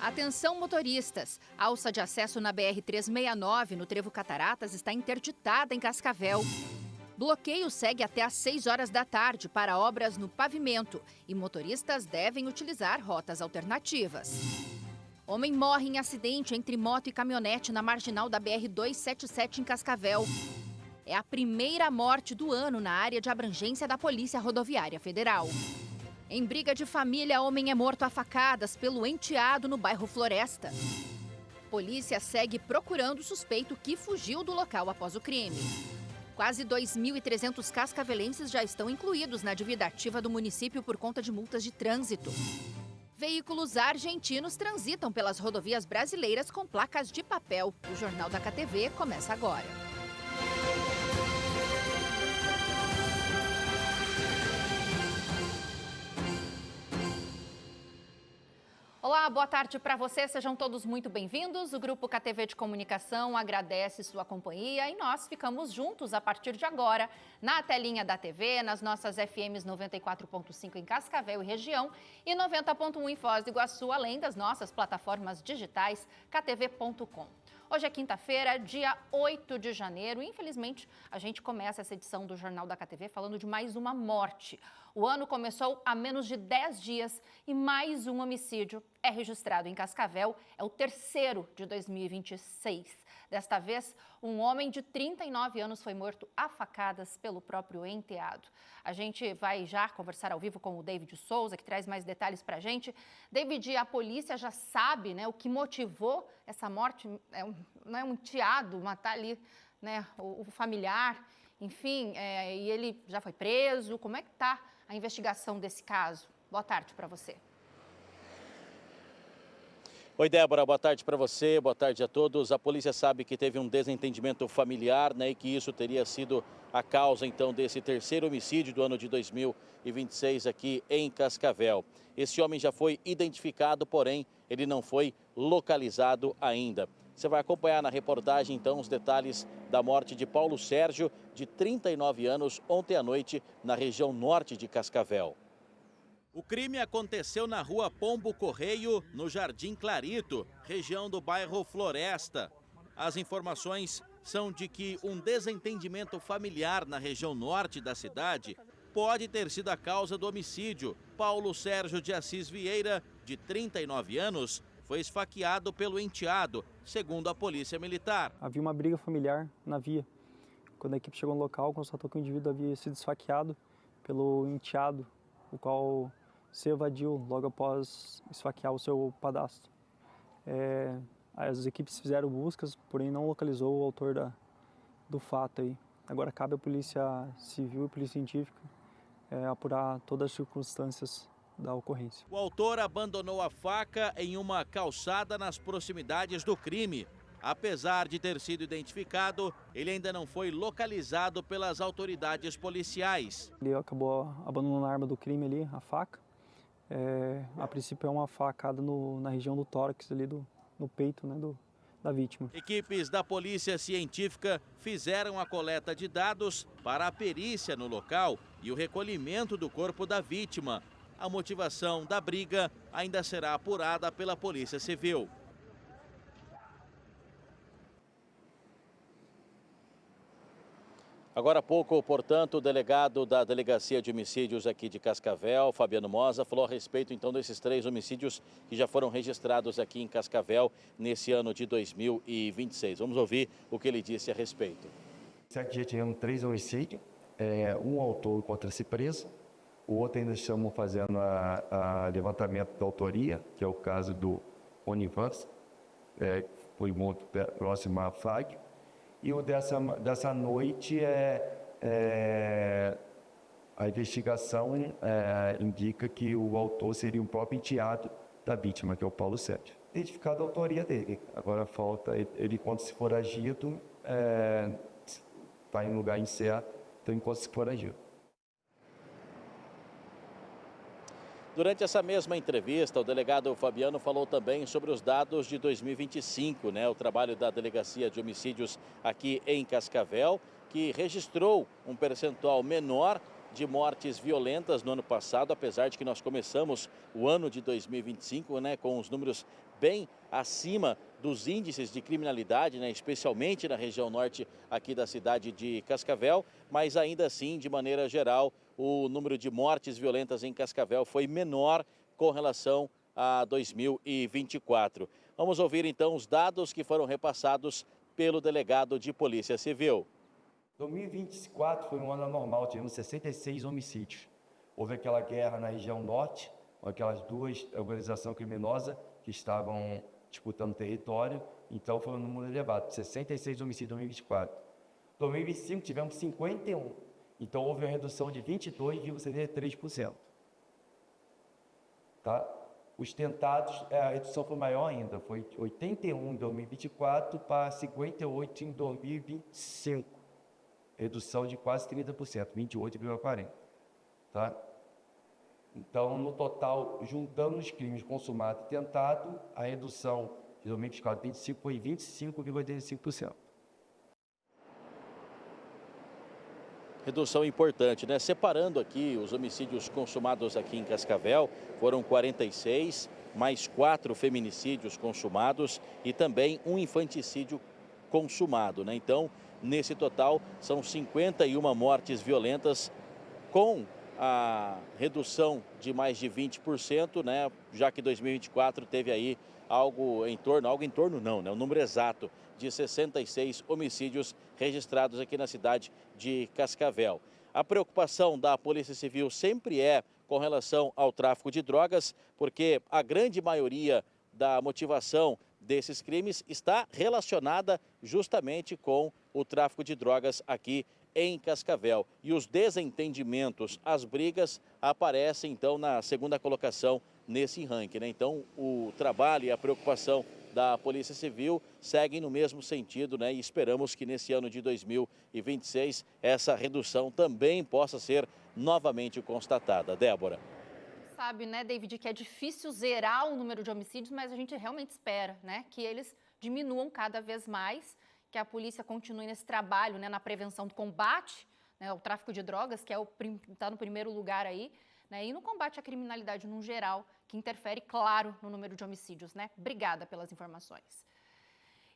Atenção motoristas, a alça de acesso na BR-369 no Trevo Cataratas está interditada em Cascavel. Bloqueio segue até às 6 horas da tarde para obras no pavimento e motoristas devem utilizar rotas alternativas. Homem morre em acidente entre moto e caminhonete na marginal da BR-277 em Cascavel. É a primeira morte do ano na área de abrangência da Polícia Rodoviária Federal. Em briga de família, homem é morto a facadas pelo enteado no bairro Floresta. Polícia segue procurando o suspeito que fugiu do local após o crime. Quase 2.300 cascavelenses já estão incluídos na dívida ativa do município por conta de multas de trânsito. Veículos argentinos transitam pelas rodovias brasileiras com placas de papel. O Jornal da KTV começa agora. Olá, boa tarde para você, sejam todos muito bem-vindos. O Grupo KTV de Comunicação agradece sua companhia e nós ficamos juntos a partir de agora na telinha da TV, nas nossas FMs 94.5 em Cascavel e região e 90.1 em Foz do Iguaçu, além das nossas plataformas digitais ktv.com. Hoje é quinta-feira, dia 8 de janeiro. Infelizmente, a gente começa essa edição do Jornal da KTV falando de mais uma morte. O ano começou há menos de 10 dias e mais um homicídio é registrado em Cascavel. É o terceiro de 2026. Desta vez, um homem de 39 anos foi morto a facadas pelo próprio enteado. A gente vai já conversar ao vivo com o David Souza, que traz mais detalhes para a gente. David, a polícia já sabe, né, o que motivou essa morte? Não é um enteado matar ali, né, o familiar, enfim, e ele já foi preso. Como é que está a investigação desse caso? Boa tarde para você. Oi, Débora, boa tarde para você, boa tarde a todos. A polícia sabe que teve um desentendimento familiar, né, e que isso teria sido a causa, então, desse terceiro homicídio do ano de 2026 aqui em Cascavel. Esse homem já foi identificado, porém, ele não foi localizado ainda. Você vai acompanhar na reportagem, então, os detalhes da morte de Paulo Sérgio, de 39 anos, ontem à noite, na região norte de Cascavel. O crime aconteceu na rua Pombo Correio, no Jardim Clarito, região do bairro Floresta. As informações são de que um desentendimento familiar na região norte da cidade pode ter sido a causa do homicídio. Paulo Sérgio de Assis Vieira, de 39 anos, foi esfaqueado pelo enteado, segundo a polícia militar. Havia uma briga familiar na via. Quando a equipe chegou no local, constatou que o indivíduo havia sido esfaqueado pelo enteado, o qual se evadiu logo após esfaquear o seu padrasto. As equipes fizeram buscas, porém não localizou o autor do fato aí. Agora cabe à Polícia Civil e Polícia Científica apurar todas as circunstâncias da ocorrência. O autor abandonou a faca em uma calçada nas proximidades do crime. Apesar de ter sido identificado, ele ainda não foi localizado pelas autoridades policiais. Ele acabou abandonando a arma do crime ali, a faca. A princípio é uma facada na região do tórax, ali no peito, né, da vítima. Equipes da Polícia Científica fizeram a coleta de dados para a perícia no local e o recolhimento do corpo da vítima. A motivação da briga ainda será apurada pela Polícia Civil. Agora há pouco, portanto, o delegado da Delegacia de Homicídios aqui de Cascavel, Fabiano Moza, falou a respeito então desses 3 homicídios que já foram registrados aqui em Cascavel nesse ano de 2026. Vamos ouvir o que ele disse a respeito. Certo dia tivemos 3 homicídios, um autor encontra-se preso, o outro ainda estamos fazendo a levantamento da autoria, que é o caso do Onivans, foi muito próximo à FAG. E o dessa noite a investigação indica que o autor seria o próprio enteado da vítima, que é o Paulo Sérgio. Identificada a autoria dele. Agora falta ele, quando se foragido, está em lugar incerto, então enquanto se foragido. Durante essa mesma entrevista, o delegado Fabiano falou também sobre os dados de 2025, né? O trabalho da Delegacia de Homicídios aqui em Cascavel, que registrou um percentual menor de mortes violentas no ano passado, apesar de que nós começamos o ano de 2025, né, com os números bem acima dos índices de criminalidade, né, especialmente na região norte aqui da cidade de Cascavel, mas ainda assim, de maneira geral, o número de mortes violentas em Cascavel foi menor com relação a 2024. Vamos ouvir então os dados que foram repassados pelo delegado de Polícia Civil. 2024 foi um ano anormal, tivemos 66 homicídios. Houve aquela guerra na região norte, com aquelas duas organizações criminosas que estavam disputando território, então foi um número elevado, 66 homicídios em 2024. Em 2025 tivemos 51, então houve uma redução de 22,73%. Tá? Os tentados, a redução foi maior ainda, foi 81 em 2024 para 58 em 2025. Redução de quase 30%, 28,40%. Tá? Então, no total, juntando os crimes consumados e tentados, a redução de 2024 e 2025 foi 25,85%. Redução importante, né? Separando aqui os homicídios consumados aqui em Cascavel, foram 46, mais 4 feminicídios consumados e também um infanticídio consumado, né? Então, nesse total, são 51 mortes violentas, com a redução de mais de 20%, né? Já que 2024 teve aí algo em torno não, né? O número exato de 66 homicídios registrados aqui na cidade de Cascavel. A preocupação da Polícia Civil sempre é com relação ao tráfico de drogas, porque a grande maioria da motivação desses crimes está relacionada justamente com o tráfico de drogas aqui em Cascavel. E os desentendimentos, as brigas, aparecem então na segunda colocação nesse ranking, né? Então o trabalho e a preocupação da Polícia Civil seguem no mesmo sentido, né? E esperamos que nesse ano de 2026 essa redução também possa ser novamente constatada. Débora. Sabe, né, David, que é difícil zerar o número de homicídios, mas a gente realmente espera, né, que eles diminuam cada vez mais, que a polícia continue nesse trabalho, né, na prevenção do combate, né, ao tráfico de drogas, que está no primeiro lugar aí, né, e no combate à criminalidade no geral, que interfere, claro, no número de homicídios, né? Obrigada pelas informações.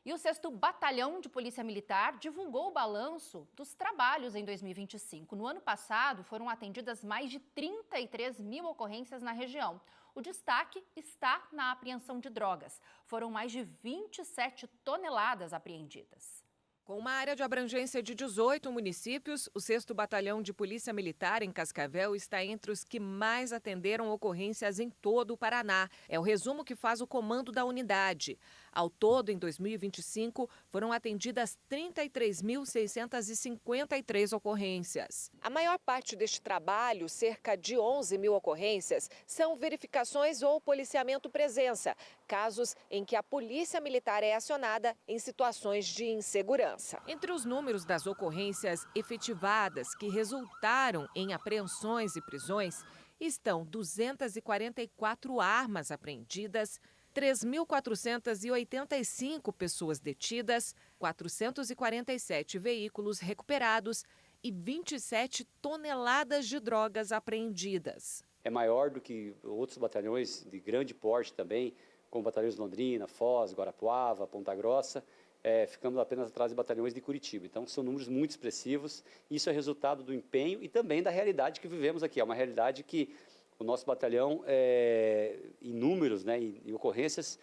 E o 6º Batalhão de Polícia Militar divulgou o balanço dos trabalhos em 2025. No ano passado, foram atendidas mais de 33 mil ocorrências na região. O destaque está na apreensão de drogas. Foram mais de 27 toneladas apreendidas. Com uma área de abrangência de 18 municípios, o 6º Batalhão de Polícia Militar em Cascavel está entre os que mais atenderam ocorrências em todo o Paraná. É o resumo que faz o comando da unidade. Ao todo, em 2025, foram atendidas 33.653 ocorrências. A maior parte deste trabalho, cerca de 11 mil ocorrências, são verificações ou policiamento presença, casos em que a Polícia Militar é acionada em situações de insegurança. Entre os números das ocorrências efetivadas que resultaram em apreensões e prisões, estão 244 armas apreendidas, 3.485 pessoas detidas, 447 veículos recuperados e 27 toneladas de drogas apreendidas. É maior do que outros batalhões de grande porte também, como batalhões de Londrina, Foz, Guarapuava, Ponta Grossa. Ficamos apenas atrás de batalhões de Curitiba. Então, são números muito expressivos. Isso é resultado do empenho e também da realidade que vivemos aqui. É uma realidade que o nosso batalhão, em números, né, em ocorrências,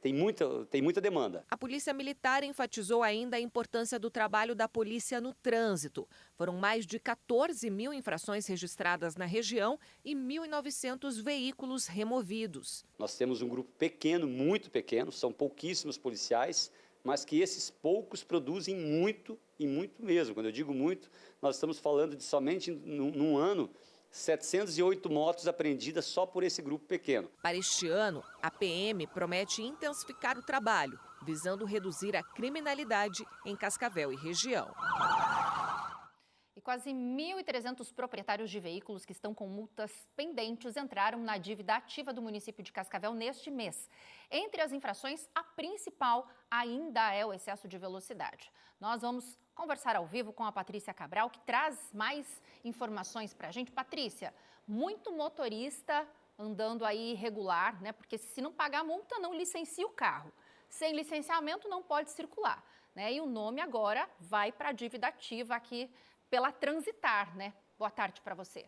tem muita demanda. A Polícia Militar enfatizou ainda a importância do trabalho da polícia no trânsito. Foram mais de 14 mil infrações registradas na região e 1.900 veículos removidos. Nós temos um grupo pequeno, muito pequeno, são pouquíssimos policiais, mas que esses poucos produzem muito e muito mesmo. Quando eu digo muito, nós estamos falando de somente num ano 708 motos apreendidas só por esse grupo pequeno. Para este ano, a PM promete intensificar o trabalho, visando reduzir a criminalidade em Cascavel e região. Quase 1.300 proprietários de veículos que estão com multas pendentes entraram na dívida ativa do município de Cascavel neste mês. Entre as infrações, a principal ainda é o excesso de velocidade. Nós vamos conversar ao vivo com a Patrícia Cabral, que traz mais informações para a gente. Patrícia, muito motorista andando aí irregular, né? Porque se não pagar a multa, não licencia o carro. Sem licenciamento, não pode circular, né? E o nome agora vai para a dívida ativa aqui pela Transitar, né? Boa tarde para você.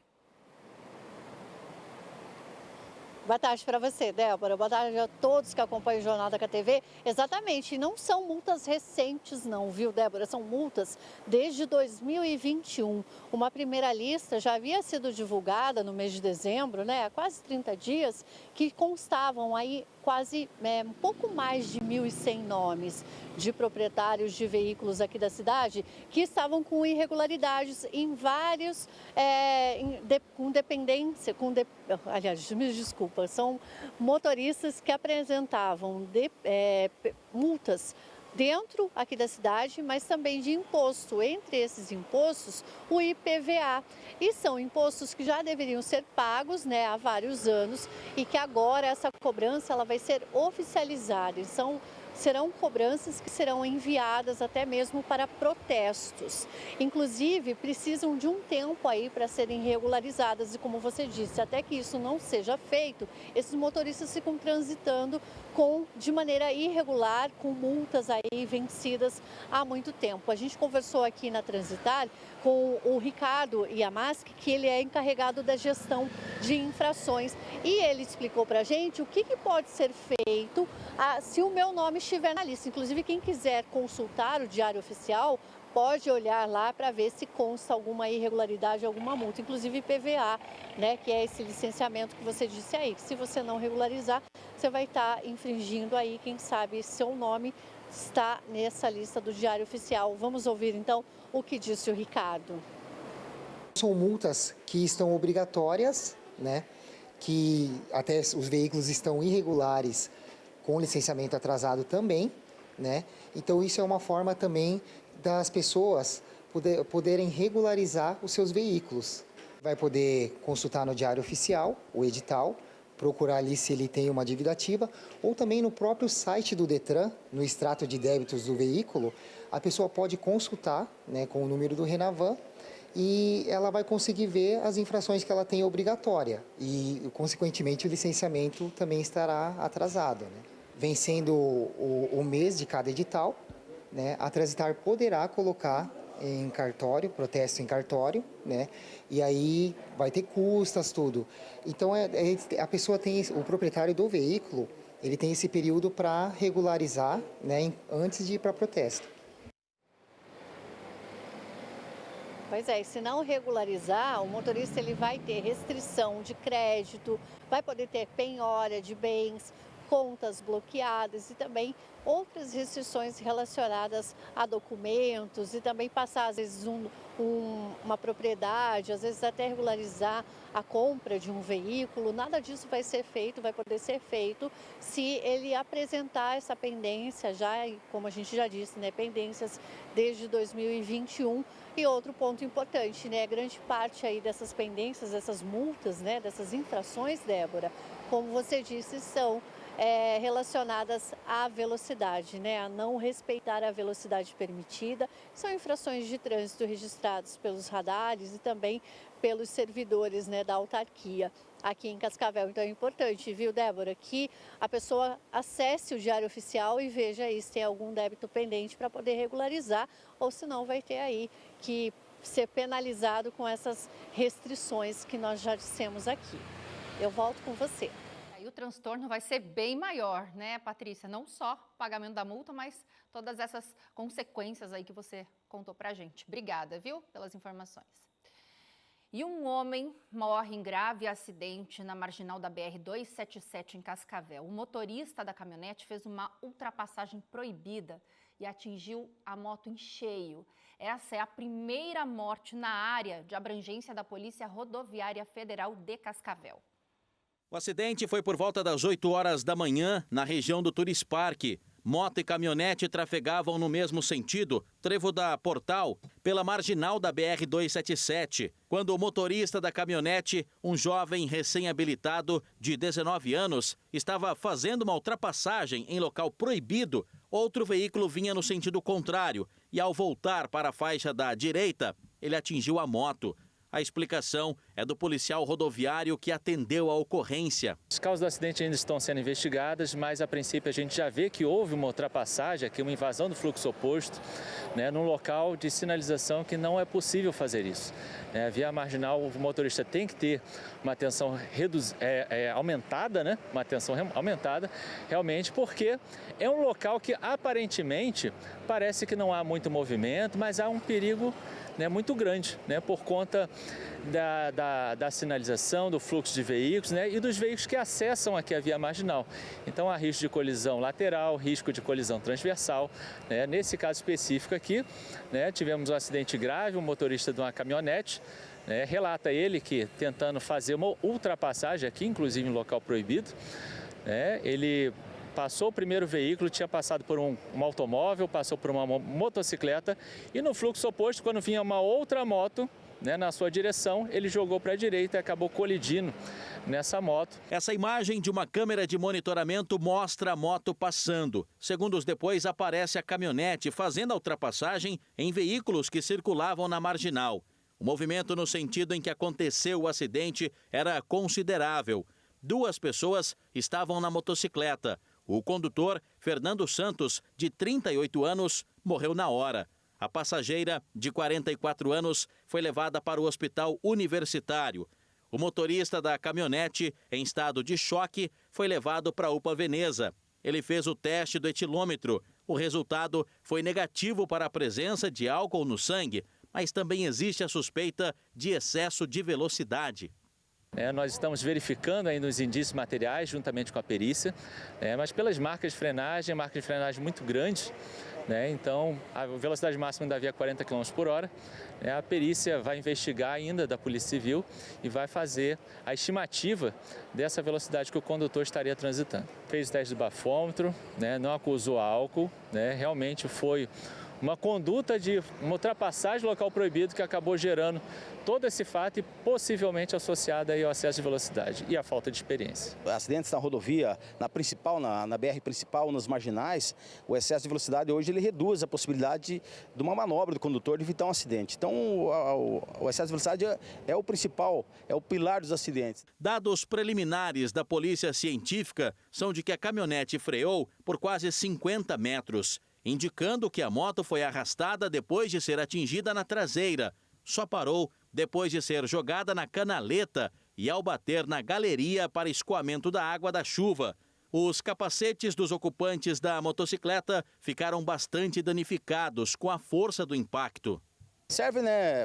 Boa tarde para você, Débora. Boa tarde a todos que acompanham o Jornal da KTV. Exatamente, não são multas recentes não, viu, Débora? São multas desde 2021. Uma primeira lista já havia sido divulgada no mês de dezembro, né? Há quase 30 dias, que constavam aí quase um pouco mais de 1.100 nomes de proprietários de veículos aqui da cidade que estavam com irregularidades em vários, com dependência, aliás, me desculpa, são motoristas que apresentavam multas dentro aqui da cidade, mas também de imposto. Entre esses impostos, o IPVA. E são impostos que já deveriam ser pagos, né, há vários anos e que agora essa cobrança ela vai ser oficializada. Serão cobranças que serão enviadas até mesmo para protestos. Inclusive, precisam de um tempo aí para serem regularizadas. E como você disse, até que isso não seja feito, esses motoristas ficam transitando de maneira irregular, com multas aí vencidas há muito tempo. A gente conversou aqui na Transitar com o Ricardo Yamaski, que ele é encarregado da gestão de infrações. E ele explicou para a gente o que pode ser feito se o meu nome estiver na lista. Inclusive, quem quiser consultar o Diário Oficial pode olhar lá para ver se consta alguma irregularidade, alguma multa, inclusive PVA, né, que é esse licenciamento que você disse aí, que se você não regularizar, você vai estar infringindo aí, quem sabe, seu nome está nessa lista do Diário Oficial. Vamos ouvir então o que disse o Ricardo. São multas que estão obrigatórias, né, que até os veículos estão irregulares com licenciamento atrasado também, né, então isso é uma forma também das pessoas poderem regularizar os seus veículos. Vai poder consultar no Diário Oficial o edital, procurar ali se ele tem uma dívida ativa, ou também no próprio site do Detran, no extrato de débitos do veículo, a pessoa pode consultar, né, com o número do Renavan e ela vai conseguir ver as infrações que ela tem obrigatória e, consequentemente, o licenciamento também estará atrasado, né? Vencendo o mês de cada edital, né, a Transitar poderá colocar em cartório, protesto em cartório, né, e aí vai ter custas, tudo. Então, a pessoa tem, o proprietário do veículo, ele tem esse período para regularizar, né, antes de ir para protesto. Pois é, e se não regularizar, o motorista ele vai ter restrição de crédito, vai poder ter penhora de bens, contas bloqueadas e também outras restrições relacionadas a documentos e também passar, às vezes, uma propriedade, às vezes até regularizar a compra de um veículo. Nada disso vai ser feito, vai poder ser feito se ele apresentar essa pendência já, como a gente já disse, né, pendências desde 2021. E outro ponto importante, né, grande parte aí dessas pendências, dessas multas, né, dessas infrações, Débora, como você disse, são relacionadas à velocidade, né? A não respeitar a velocidade permitida. São infrações de trânsito registradas pelos radares e também pelos servidores, né, da autarquia aqui em Cascavel. Então é importante, viu, Débora, que a pessoa acesse o Diário Oficial e veja aí se tem algum débito pendente para poder regularizar, ou senão vai ter aí que ser penalizado com essas restrições que nós já dissemos aqui. Eu volto com você. Aí o transtorno vai ser bem maior, né, Patrícia? Não só o pagamento da multa, mas todas essas consequências aí que você contou pra gente. Obrigada, viu, pelas informações. E um homem morre em grave acidente na marginal da BR-277 em Cascavel. O motorista da caminhonete fez uma ultrapassagem proibida e atingiu a moto em cheio. Essa é a primeira morte na área de abrangência da Polícia Rodoviária Federal de Cascavel. O acidente foi por volta das 8 horas da manhã, na região do Turisparque. moto e caminhonete trafegavam no mesmo sentido, trevo da Portal, pela marginal da BR-277, quando o motorista da caminhonete, um jovem recém-habilitado de 19 anos, estava fazendo uma ultrapassagem em local proibido. Outro veículo vinha no sentido contrário e, ao voltar para a faixa da direita, ele atingiu a moto. A explicação é do policial rodoviário que atendeu a ocorrência. As causas do acidente ainda estão sendo investigadas, mas a princípio a gente já vê que houve uma ultrapassagem, aqui uma invasão do fluxo oposto, num local de sinalização que não é possível fazer isso. A via marginal, o motorista tem que ter uma atenção aumentada, uma atenção aumentada, realmente, porque é um local que aparentemente parece que não há muito movimento, mas há um perigo muito grande, por conta da sinalização, do fluxo de veículos e dos veículos que acessam aqui a via marginal. Então há risco de colisão lateral, risco de colisão transversal. Nesse caso específico aqui, tivemos um acidente grave, um motorista de uma caminhonete, relata ele que tentando fazer uma ultrapassagem aqui, inclusive em local proibido, ele passou o primeiro veículo, tinha passado por um automóvel, passou por uma motocicleta e no fluxo oposto, quando vinha uma outra moto na sua direção, ele jogou para a direita e acabou colidindo nessa moto. Essa imagem de uma câmera de monitoramento mostra a moto passando. Segundos depois, aparece a caminhonete fazendo a ultrapassagem em veículos que circulavam na marginal. O movimento no sentido em que aconteceu o acidente era considerável. 2 pessoas estavam na motocicleta. O condutor, Fernando Santos, de 38 anos, morreu na hora. A passageira, de 44 anos, foi levada para o hospital universitário. O motorista da caminhonete, em estado de choque, foi levado para a UPA Veneza. Ele fez o teste do etilômetro. O resultado foi negativo para a presença de álcool no sangue, mas também existe a suspeita de excesso de velocidade. Nós estamos verificando ainda os indícios materiais juntamente com a perícia, mas pelas marcas de frenagem muito grandes, então a velocidade máxima da via é 40 km por hora. A perícia vai investigar ainda da Polícia Civil e vai fazer a estimativa dessa velocidade que o condutor estaria transitando. Fez o teste do bafômetro, não acusou álcool, realmente foi uma conduta de uma ultrapassagem do local proibido que acabou gerando todo esse fato e possivelmente associado aí ao excesso de velocidade e à falta de experiência. Acidentes na rodovia, na principal, na BR principal, nas marginais, o excesso de velocidade hoje ele reduz a possibilidade de uma manobra do condutor de evitar um acidente. Então o excesso de velocidade é o principal, é o pilar dos acidentes. Dados preliminares da Polícia Científica são de que a caminhonete freou por quase 50 metros. Indicando que a moto foi arrastada depois de ser atingida na traseira. Só parou depois de ser jogada na canaleta e ao bater na galeria para escoamento da água da chuva. Os capacetes dos ocupantes da motocicleta ficaram bastante danificados com a força do impacto. Serve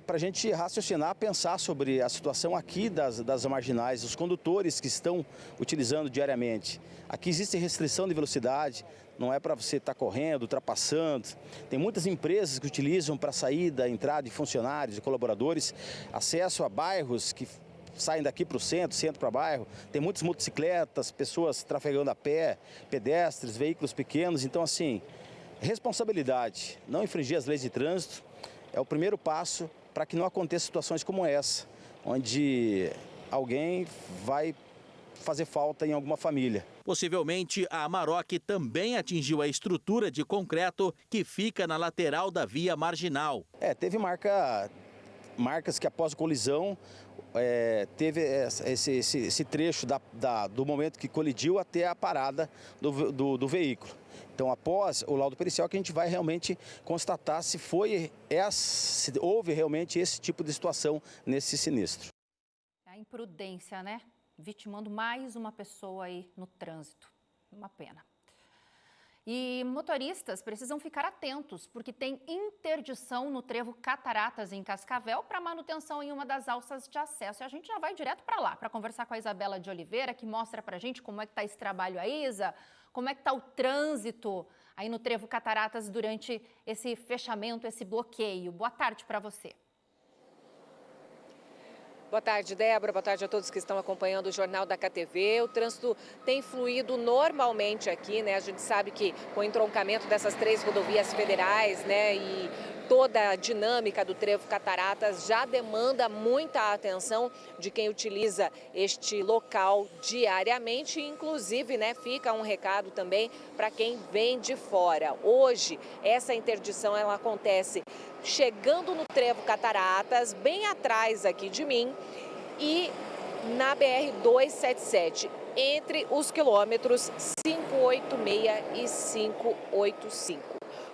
para a gente raciocinar, pensar sobre a situação aqui das marginais, os condutores que estão utilizando diariamente. Aqui existe restrição de velocidade, não é para você estar correndo, ultrapassando. Tem muitas empresas que utilizam para saída, entrada de funcionários e colaboradores, acesso a bairros que saem daqui para o centro para bairro. Tem muitas motocicletas, pessoas trafegando a pé, pedestres, veículos pequenos. Então, assim, responsabilidade, não infringir as leis de trânsito. É o primeiro passo para que não aconteça situações como essa, onde alguém vai fazer falta em alguma família. Possivelmente, a Amarok também atingiu a estrutura de concreto que fica na lateral da via marginal. Teve marcas que após a colisão, teve esse trecho do momento que colidiu até a parada do veículo. Então, após o laudo pericial, que a gente vai realmente constatar se houve realmente esse tipo de situação nesse sinistro. A imprudência, vitimando mais uma pessoa aí no trânsito. Uma pena. E motoristas precisam ficar atentos, porque tem interdição no trevo Cataratas, em Cascavel, para manutenção em uma das alças de acesso. E a gente já vai direto para lá, para conversar com a Isabela de Oliveira, que mostra para a gente como é que está esse trabalho aí, Isa, como é que está o trânsito aí no trevo Cataratas durante esse fechamento, esse bloqueio. Boa tarde para você. Boa tarde, Débora. Boa tarde a todos que estão acompanhando o Jornal da KTV. O trânsito tem fluído normalmente aqui, né? A gente sabe que com o entroncamento dessas 3 rodovias federais, né, e toda a dinâmica do trevo Cataratas já demanda muita atenção de quem utiliza este local diariamente. Inclusive, né, fica um recado também para quem vem de fora. Hoje, essa interdição ela acontece chegando no trevo Cataratas, bem atrás aqui de mim, e na BR-277, entre os quilômetros 586 e 585.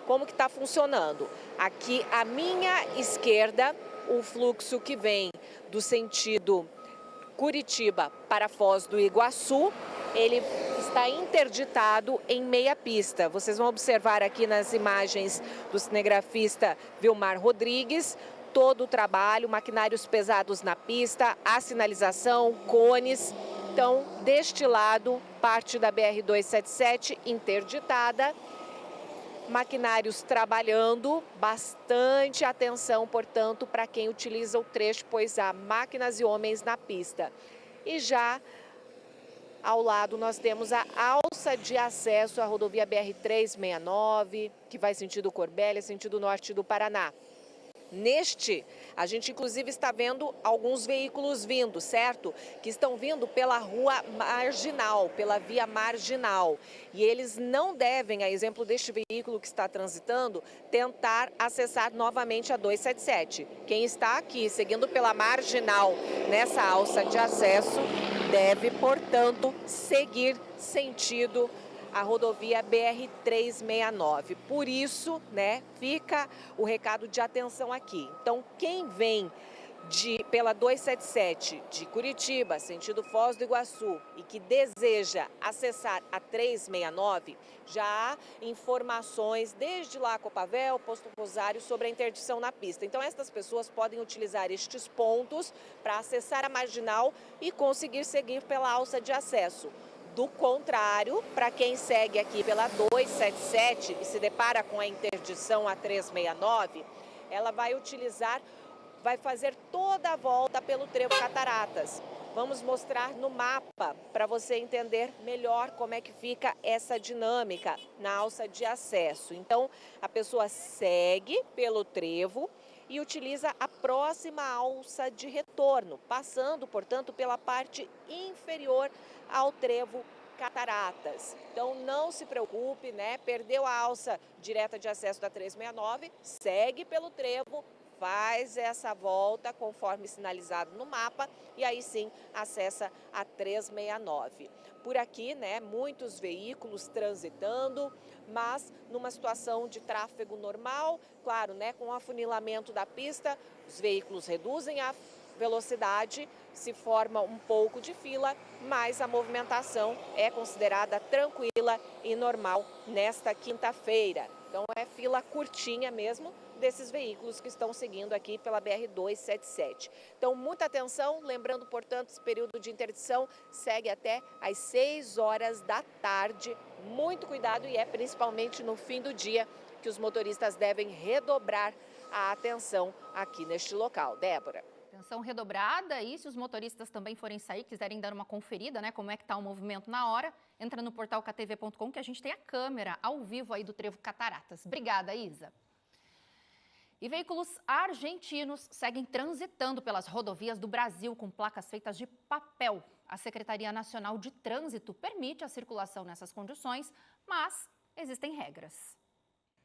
Como que está funcionando? Aqui à minha esquerda, o fluxo que vem do sentido Curitiba para Foz do Iguaçu, ele está interditado em meia pista. Vocês vão observar aqui nas imagens do cinegrafista Vilmar Rodrigues todo o trabalho, maquinários pesados na pista, a sinalização, cones. Então, deste lado, parte da BR-277 interditada, maquinários trabalhando, bastante atenção, portanto, para quem utiliza o trecho, pois há máquinas e homens na pista. E já ao lado nós temos a alça de acesso à rodovia BR-369, que vai sentido Corbélia, sentido norte do Paraná. Neste, a gente inclusive está vendo alguns veículos vindo, certo? Que estão vindo pela rua marginal, pela via marginal. E eles não devem, a exemplo deste veículo que está transitando, tentar acessar novamente a 277. Quem está aqui seguindo pela marginal nessa alça de acesso deve, portanto, seguir sentido a rodovia BR-369. Por isso, né, fica o recado de atenção aqui. Então, quem vem pela 277 de Curitiba, sentido Foz do Iguaçu, e que deseja acessar a 369, já há informações desde lá Copavel, Posto Rosário, sobre a interdição na pista. Então, estas pessoas podem utilizar estes pontos para acessar a marginal e conseguir seguir pela alça de acesso. Do contrário, para quem segue aqui pela 277 e se depara com a interdição a 369, ela vai fazer toda a volta pelo trevo Cataratas. Vamos mostrar no mapa para você entender melhor como é que fica essa dinâmica na alça de acesso. Então, a pessoa segue pelo trevo e utiliza a próxima alça de retorno, passando, portanto, pela parte inferior ao trevo Cataratas. Então, não se preocupe, né? Perdeu a alça direta de acesso da 369, segue pelo trevo, faz essa volta conforme sinalizado no mapa e aí sim acessa a 369. Por aqui, né, muitos veículos transitando, mas numa situação de tráfego normal, claro, né, com o afunilamento da pista, os veículos reduzem a velocidade, se forma um pouco de fila, mas a movimentação é considerada tranquila e normal nesta quinta-feira. Então é fila curtinha mesmo desses veículos que estão seguindo aqui pela BR-277. Então, muita atenção, lembrando, portanto, esse período de interdição segue até às 6 horas da tarde. Muito cuidado e é principalmente no fim do dia que os motoristas devem redobrar a atenção aqui neste local. Débora. Atenção redobrada e se os motoristas também forem sair, quiserem dar uma conferida, né, como é que está o movimento na hora, entra no portal ktv.com que a gente tem a câmera ao vivo aí do trevo Cataratas. Obrigada, Isa. E veículos argentinos seguem transitando pelas rodovias do Brasil com placas feitas de papel. A Secretaria Nacional de Trânsito permite a circulação nessas condições, mas existem regras.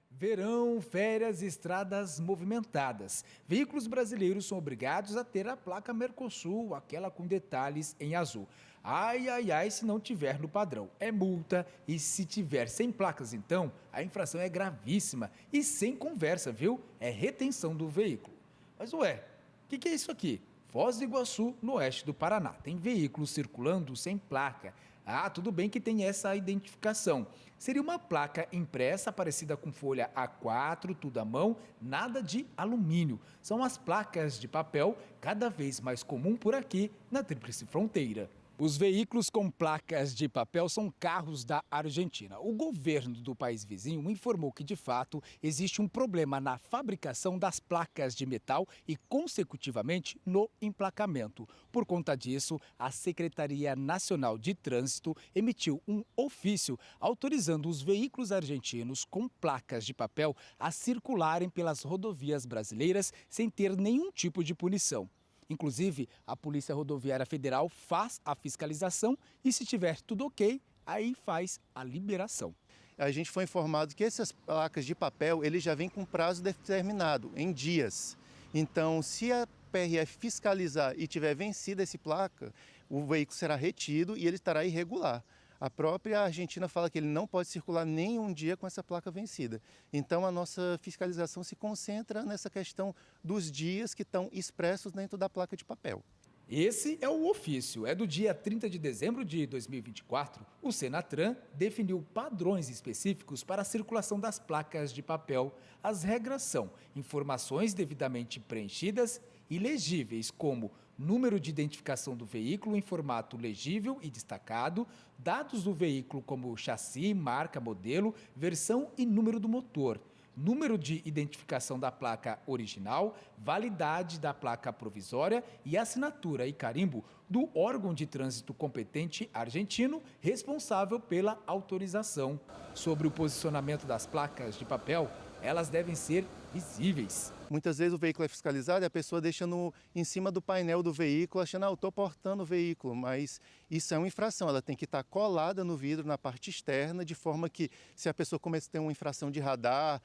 Verão, férias e estradas movimentadas. Veículos brasileiros são obrigados a ter a placa Mercosul, aquela com detalhes em azul. Ai, ai, ai, se não tiver no padrão. É multa e se tiver sem placas, então, a infração é gravíssima e sem conversa, viu? É retenção do veículo. Mas ué, o que é isso aqui? Foz do Iguaçu, no oeste do Paraná. Tem veículos circulando sem placa. Ah, tudo bem que tem essa identificação. Seria uma placa impressa, parecida com folha A4, tudo à mão, nada de alumínio. São as placas de papel, cada vez mais comum por aqui, na Tríplice Fronteira. Os veículos com placas de papel são carros da Argentina. O governo do país vizinho informou que, de fato, existe um problema na fabricação das placas de metal e, consecutivamente, no emplacamento. Por conta disso, a Secretaria Nacional de Trânsito emitiu um ofício autorizando os veículos argentinos com placas de papel a circularem pelas rodovias brasileiras sem ter nenhum tipo de punição. Inclusive, a Polícia Rodoviária Federal faz a fiscalização e, se tiver tudo ok, aí faz a liberação. A gente foi informado que essas placas de papel ele já vem com prazo determinado, em dias. Então, se a PRF fiscalizar e tiver vencida essa placa, o veículo será retido e ele estará irregular. A própria Argentina fala que ele não pode circular nem um dia com essa placa vencida. Então, a nossa fiscalização se concentra nessa questão dos dias que estão expressos dentro da placa de papel. Esse é o ofício. É do dia 30 de dezembro de 2024. O Senatran definiu padrões específicos para a circulação das placas de papel. As regras são informações devidamente preenchidas e legíveis, como número de identificação do veículo em formato legível e destacado, dados do veículo como chassi, marca, modelo, versão e número do motor, número de identificação da placa original, validade da placa provisória e assinatura e carimbo do órgão de trânsito competente argentino responsável pela autorização. Sobre o posicionamento das placas de papel, elas devem ser visíveis. Muitas vezes o veículo é fiscalizado e a pessoa deixa em cima do painel do veículo, achando, eu estou portando o veículo, mas isso é uma infração, ela tem que estar colada no vidro, na parte externa, de forma que, se a pessoa começa a ter uma infração de radar,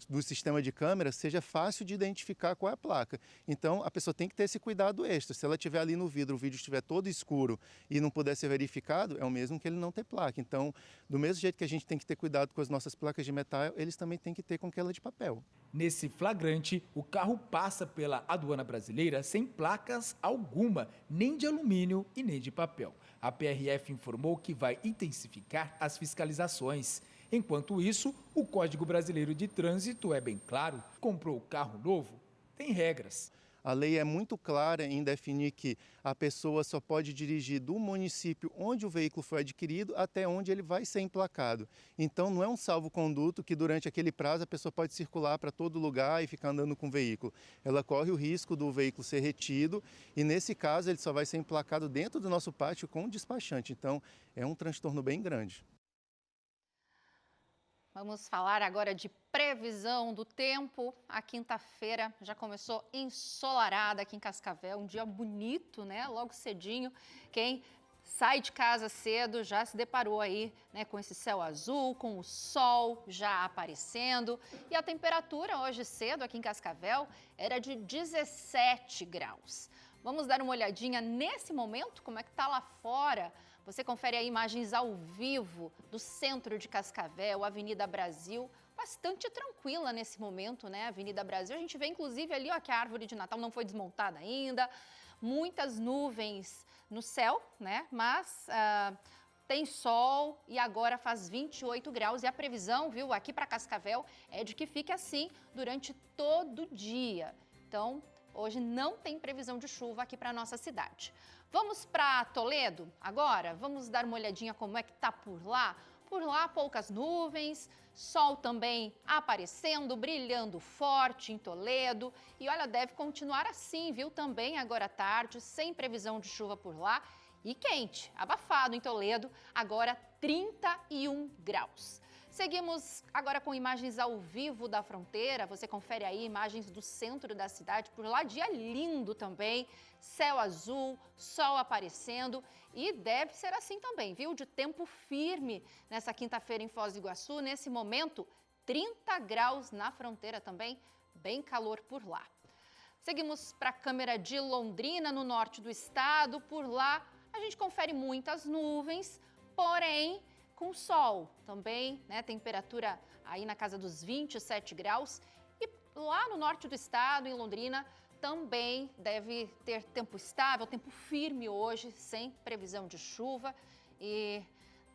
do sistema de câmera, seja fácil de identificar qual é a placa. Então, a pessoa tem que ter esse cuidado extra. Se ela estiver ali no vidro, o vídeo estiver todo escuro e não puder ser verificado, é o mesmo que ele não ter placa. Então, do mesmo jeito que a gente tem que ter cuidado com as nossas placas de metal, eles também têm que ter com aquela de papel. Nesse flagrante, o carro passa pela aduana brasileira sem placas alguma, nem de alumínio e nem de papel. A PRF informou que vai intensificar as fiscalizações. Enquanto isso, o Código Brasileiro de Trânsito é bem claro. Comprou carro novo? Tem regras. A lei é muito clara em definir que a pessoa só pode dirigir do município onde o veículo foi adquirido até onde ele vai ser emplacado. Então, não é um salvo-conduto que durante aquele prazo a pessoa pode circular para todo lugar e ficar andando com o veículo. Ela corre o risco do veículo ser retido e, nesse caso, ele só vai ser emplacado dentro do nosso pátio com o despachante. Então, é um transtorno bem grande. Vamos falar agora de previsão do tempo. A quinta-feira já começou ensolarada aqui em Cascavel, um dia bonito, né? Logo cedinho. Quem sai de casa cedo já se deparou aí, né, com esse céu azul, com o sol já aparecendo. E a temperatura hoje cedo aqui em Cascavel era de 17 graus. Vamos dar uma olhadinha nesse momento, como é que tá lá fora. Você confere aí imagens ao vivo do centro de Cascavel, Avenida Brasil, bastante tranquila nesse momento, né? Avenida Brasil, a gente vê inclusive ali, ó, que a árvore de Natal não foi desmontada ainda, muitas nuvens no céu, né? Mas tem sol e agora faz 28 graus e a previsão, viu, aqui para Cascavel é de que fique assim durante todo o dia. Então, hoje não tem previsão de chuva aqui para a nossa cidade. Vamos para Toledo agora? Vamos dar uma olhadinha como é que tá por lá. Por lá, poucas nuvens, sol também aparecendo, brilhando forte em Toledo. E olha, deve continuar assim, viu? Também agora à tarde, sem previsão de chuva por lá. E quente, abafado em Toledo, agora 31 graus. Seguimos agora com imagens ao vivo da fronteira. Você confere aí imagens do centro da cidade. Por lá, dia lindo também. Céu azul, sol aparecendo. E deve ser assim também, viu? De tempo firme nessa quinta-feira em Foz do Iguaçu. Nesse momento, 30 graus na fronteira também. Bem calor por lá. Seguimos para a câmera de Londrina, no norte do estado. Por lá, a gente confere muitas nuvens, porém com sol também, né? Temperatura aí na casa dos 27 graus. E lá no norte do estado, em Londrina, também deve ter tempo estável, tempo firme hoje, sem previsão de chuva. E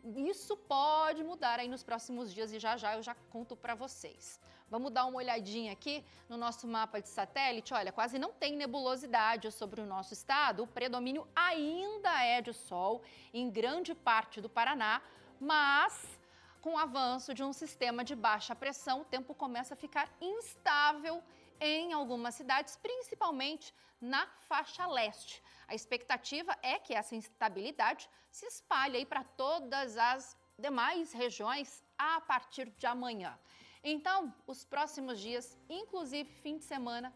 isso pode mudar aí nos próximos dias e já já eu já conto para vocês. Vamos dar uma olhadinha aqui no nosso mapa de satélite. Olha, quase não tem nebulosidade sobre o nosso estado. O predomínio ainda é de sol em grande parte do Paraná, mas com o avanço de um sistema de baixa pressão, o tempo começa a ficar instável em algumas cidades, principalmente na faixa leste. A expectativa é que essa instabilidade se espalhe aí para todas as demais regiões a partir de amanhã. Então, os próximos dias, inclusive fim de semana,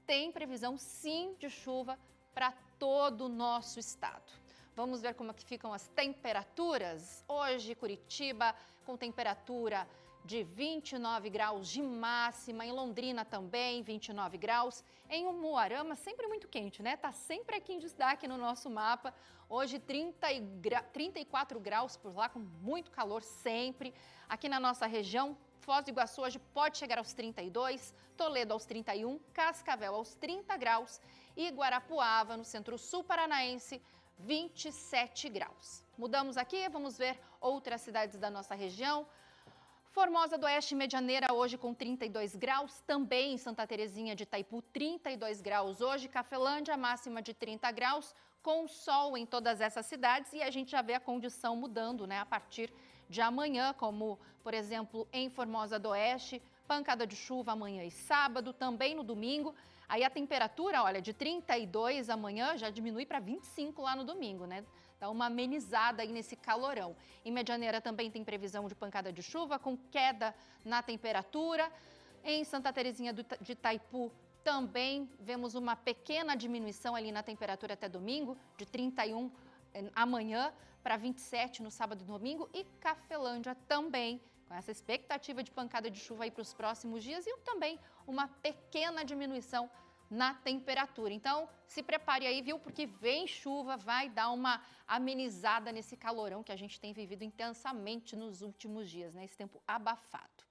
tem previsão sim de chuva para todo o nosso estado. Vamos ver como é que ficam as temperaturas. Hoje, Curitiba com temperatura de 29 graus de máxima, em Londrina também 29 graus, em Umuarama sempre muito quente, né? Tá sempre aqui em destaque no nosso mapa. Hoje 34 graus por lá, com muito calor sempre. Aqui na nossa região, Foz do Iguaçu hoje pode chegar aos 32, Toledo aos 31, Cascavel aos 30 graus e Guarapuava, no centro-sul paranaense, 27 graus. Mudamos aqui, vamos ver outras cidades da nossa região. Formosa do Oeste e Medianeira hoje com 32 graus, também em Santa Terezinha de Itaipu 32 graus hoje, Cafelândia máxima de 30 graus, com sol em todas essas cidades e a gente já vê a condição mudando, né, a partir de amanhã, como por exemplo em Formosa do Oeste, pancada de chuva amanhã e sábado, também no domingo. Aí a temperatura, olha, de 32 amanhã já diminui para 25 lá no domingo, né? Dá uma amenizada aí nesse calorão. Em Medianeira também tem previsão de pancada de chuva, com queda na temperatura. Em Santa Terezinha de Itaipu também vemos uma pequena diminuição ali na temperatura até domingo, de 31 amanhã para 27 no sábado e domingo. E Cafelândia também, com essa expectativa de pancada de chuva aí para os próximos dias e também uma pequena diminuição na temperatura. Então, se prepare aí, viu? Porque vem chuva, vai dar uma amenizada nesse calorão que a gente tem vivido intensamente nos últimos dias, né? Esse tempo abafado.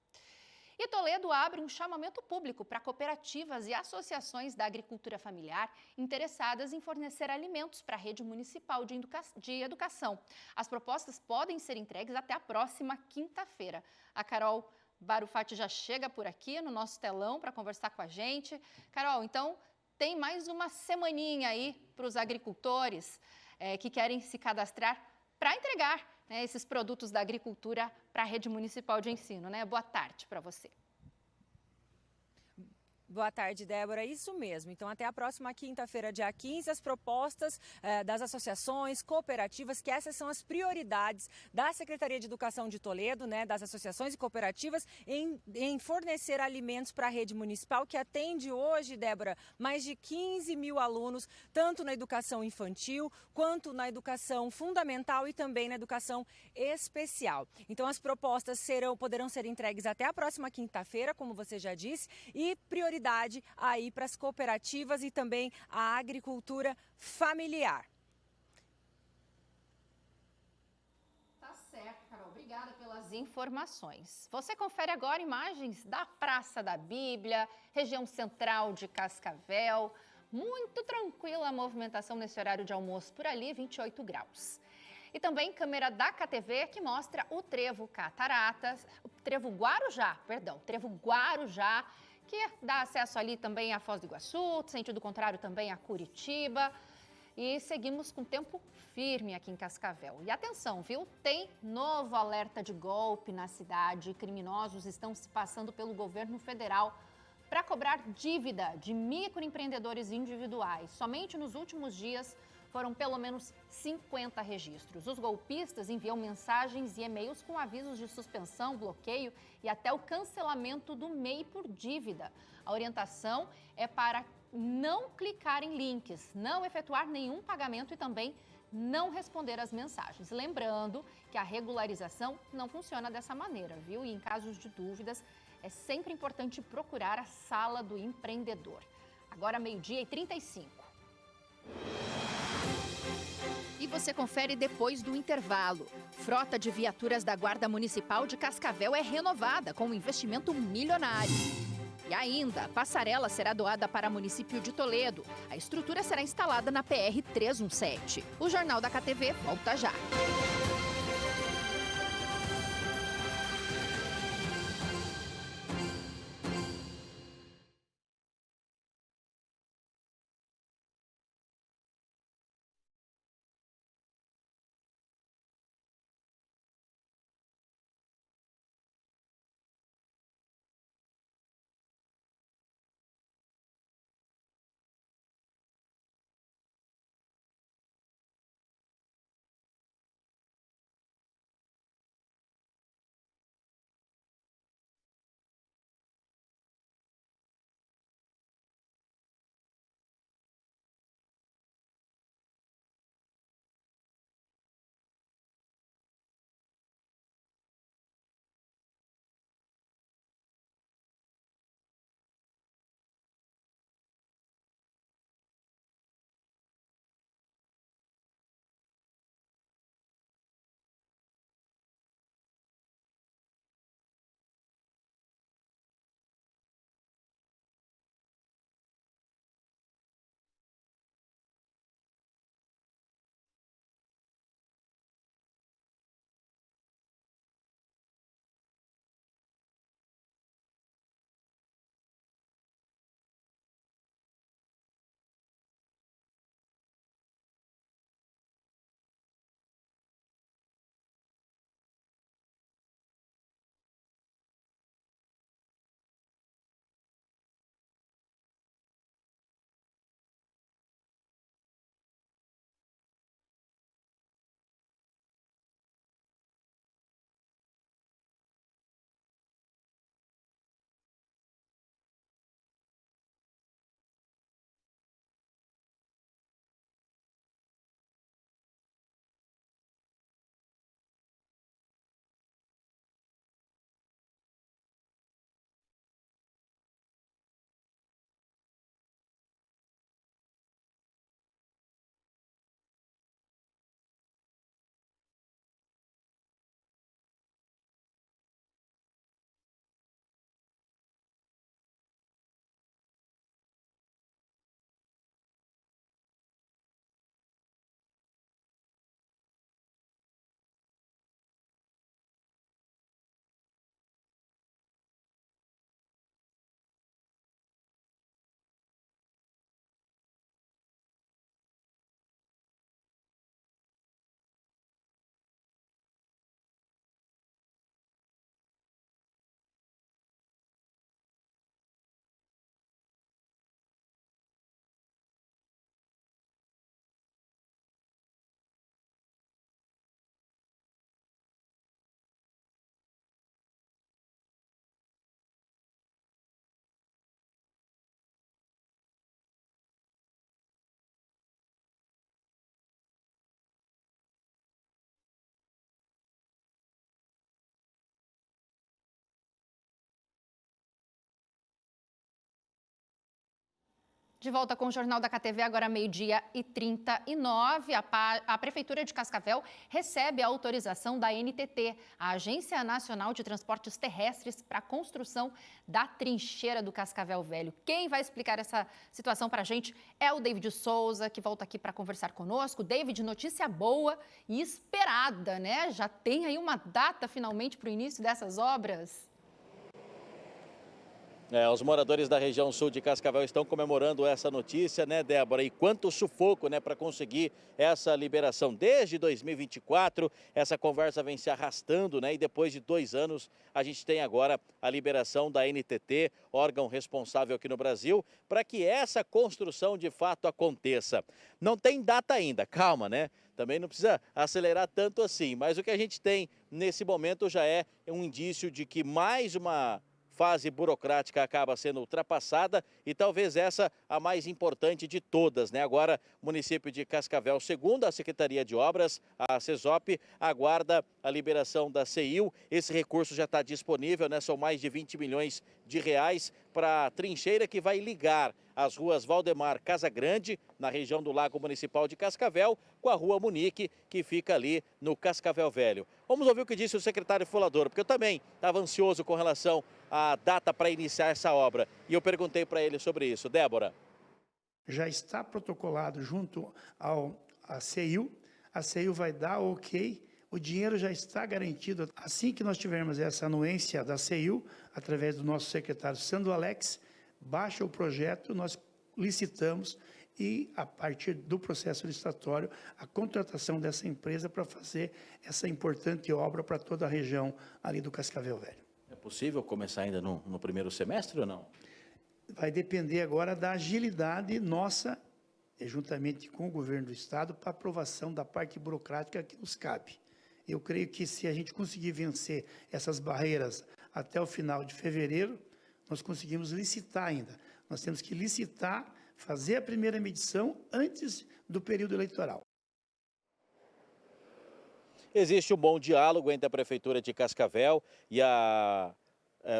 E Toledo abre um chamamento público para cooperativas e associações da agricultura familiar interessadas em fornecer alimentos para a rede municipal de educação. As propostas podem ser entregues até a próxima quinta-feira. A Carol Barufati já chega por aqui no nosso telão para conversar com a gente. Carol, então tem mais uma semaninha aí para os agricultores que querem se cadastrar para entregar, né, esses produtos da agricultura para a rede municipal de ensino, né? Boa tarde para você. Boa tarde, Débora. Isso mesmo. Então, até a próxima quinta-feira, dia 15, as propostas das associações, cooperativas, que essas são as prioridades da Secretaria de Educação de Toledo, né, das associações e cooperativas, em fornecer alimentos para a rede municipal, que atende hoje, Débora, mais de 15 mil alunos, tanto na educação infantil, quanto na educação fundamental e também na educação especial. Então, as propostas poderão ser entregues até a próxima quinta-feira, como você já disse, e prioridade aí para as cooperativas e também a agricultura familiar. Tá certo, Carol. Obrigada pelas informações. Você confere agora imagens da Praça da Bíblia, região central de Cascavel. Muito tranquila a movimentação nesse horário de almoço por ali, 28 graus. E também câmera da KTV que mostra o Trevo Cataratas, o Trevo Guarujá, que dá acesso ali também a Foz do Iguaçu, sentido contrário também a Curitiba. E seguimos com tempo firme aqui em Cascavel. E atenção, viu? Tem novo alerta de golpe na cidade. Criminosos estão se passando pelo governo federal para cobrar dívida de microempreendedores individuais. Somente nos últimos dias foram pelo menos 50 registros. Os golpistas enviam mensagens e e-mails com avisos de suspensão, bloqueio e até o cancelamento do MEI por dívida. A orientação é para não clicar em links, não efetuar nenhum pagamento e também não responder às mensagens. Lembrando que a regularização não funciona dessa maneira, viu? E em casos de dúvidas, é sempre importante procurar a sala do empreendedor. Agora, 12h35. E você confere depois do intervalo. Frota de viaturas da Guarda Municipal de Cascavel é renovada com um investimento milionário. E ainda, a passarela será doada para o município de Toledo. A estrutura será instalada na PR-317. O Jornal da KTV volta já. De volta com o Jornal da KTV, agora 12h39. A Prefeitura de Cascavel recebe a autorização da NTT, a Agência Nacional de Transportes Terrestres, para a construção da trincheira do Cascavel Velho. Quem vai explicar essa situação para a gente é o David Souza, que volta aqui para conversar conosco. David, notícia boa e esperada, né? Já tem aí uma data finalmente para o início dessas obras? Os moradores da região sul de Cascavel estão comemorando essa notícia, né, Débora? E quanto sufoco, né, para conseguir essa liberação. Desde 2024, essa conversa vem se arrastando, né? E depois de 2 anos, a gente tem agora a liberação da NTT, órgão responsável aqui no Brasil, para que essa construção de fato aconteça. Não tem data ainda, calma, né? Também não precisa acelerar tanto assim, mas o que a gente tem nesse momento já é um indício de que mais uma fase burocrática acaba sendo ultrapassada e talvez essa a mais importante de todas, né? Agora, o município de Cascavel, segundo a Secretaria de Obras, a CESOP, aguarda a liberação da CEIU. Esse recurso já está disponível, né? São mais de 20 milhões de reais para a trincheira que vai ligar as ruas Valdemar Casagrande, na região do Lago Municipal de Cascavel, com a rua Munique, que fica ali no Cascavel Velho. Vamos ouvir o que disse o secretário Folador, porque eu também estava ansioso com relação à data para iniciar essa obra. E eu perguntei para ele sobre isso. Débora. Já está protocolado junto à CEIU. A CEIU vai dar ok. O dinheiro já está garantido. Assim que nós tivermos essa anuência da CEIU, através do nosso secretário Sandro Alex, baixa o projeto, nós licitamos e, a partir do processo licitatório, a contratação dessa empresa para fazer essa importante obra para toda a região ali do Cascavel Velho. É possível começar ainda no primeiro semestre ou não? Vai depender agora da agilidade nossa, juntamente com o governo do Estado, para aprovação da parte burocrática que nos cabe. Eu creio que se a gente conseguir vencer essas barreiras até o final de fevereiro, nós conseguimos licitar ainda. Nós temos que licitar, fazer a primeira medição antes do período eleitoral. Existe um bom diálogo entre a Prefeitura de Cascavel e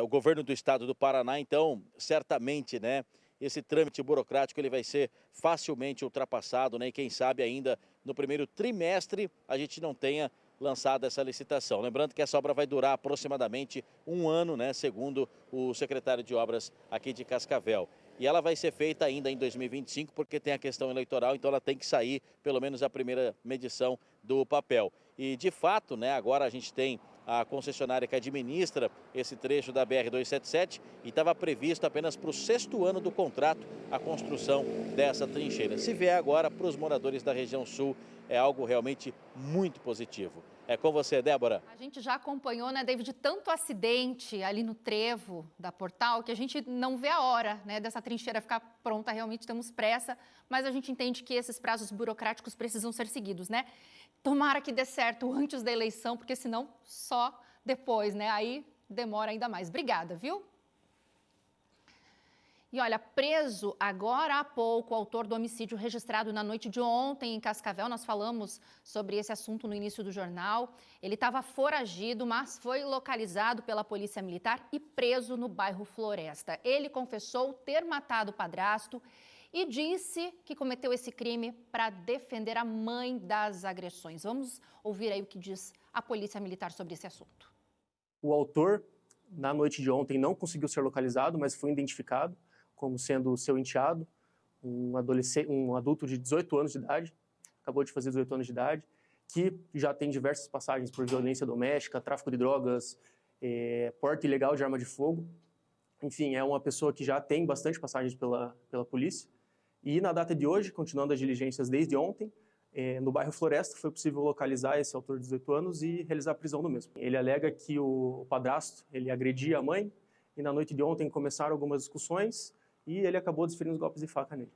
o governo do Estado do Paraná, então, certamente, né, esse trâmite burocrático ele vai ser facilmente ultrapassado, né, e quem sabe ainda no primeiro trimestre a gente não tenha lançada essa licitação. Lembrando que essa obra vai durar aproximadamente 1 ano, né, segundo o secretário de Obras aqui de Cascavel. E ela vai ser feita ainda em 2025, porque tem a questão eleitoral, então ela tem que sair, pelo menos a primeira medição do papel. E, de fato, né, agora a gente tem a concessionária que administra esse trecho da BR-277 e estava previsto apenas para o 6º ano do contrato a construção dessa trincheira. Se vier agora para os moradores da região sul, é algo realmente muito positivo. É com você, Débora. A gente já acompanhou, né, David, tanto acidente ali no trevo da Portal que a gente não vê a hora, né, dessa trincheira ficar pronta. Realmente temos pressa, mas a gente entende que esses prazos burocráticos precisam ser seguidos, né? Tomara que dê certo antes da eleição, porque senão só depois, né? Aí demora ainda mais. Obrigada, viu? E olha, preso agora há pouco o autor do homicídio registrado na noite de ontem em Cascavel. Nós falamos sobre esse assunto no início do jornal. Ele estava foragido, mas foi localizado pela Polícia Militar e preso no bairro Floresta. Ele confessou ter matado o padrasto e disse que cometeu esse crime para defender a mãe das agressões. Vamos ouvir aí o que diz a Polícia Militar sobre esse assunto. O autor, na noite de ontem, não conseguiu ser localizado, mas foi identificado como sendo seu enteado, um adulto de 18 anos de idade, acabou de fazer 18 anos de idade, que já tem diversas passagens por violência doméstica, tráfico de drogas, porte ilegal de arma de fogo. Enfim, é uma pessoa que já tem bastante passagens pela polícia. E na data de hoje, continuando as diligências desde ontem, no bairro Floresta, foi possível localizar esse autor de 18 anos e realizar a prisão do mesmo. Ele alega que o padrasto ele agredia a mãe e na noite de ontem começaram algumas discussões e ele acabou desferindo os golpes de faca nele.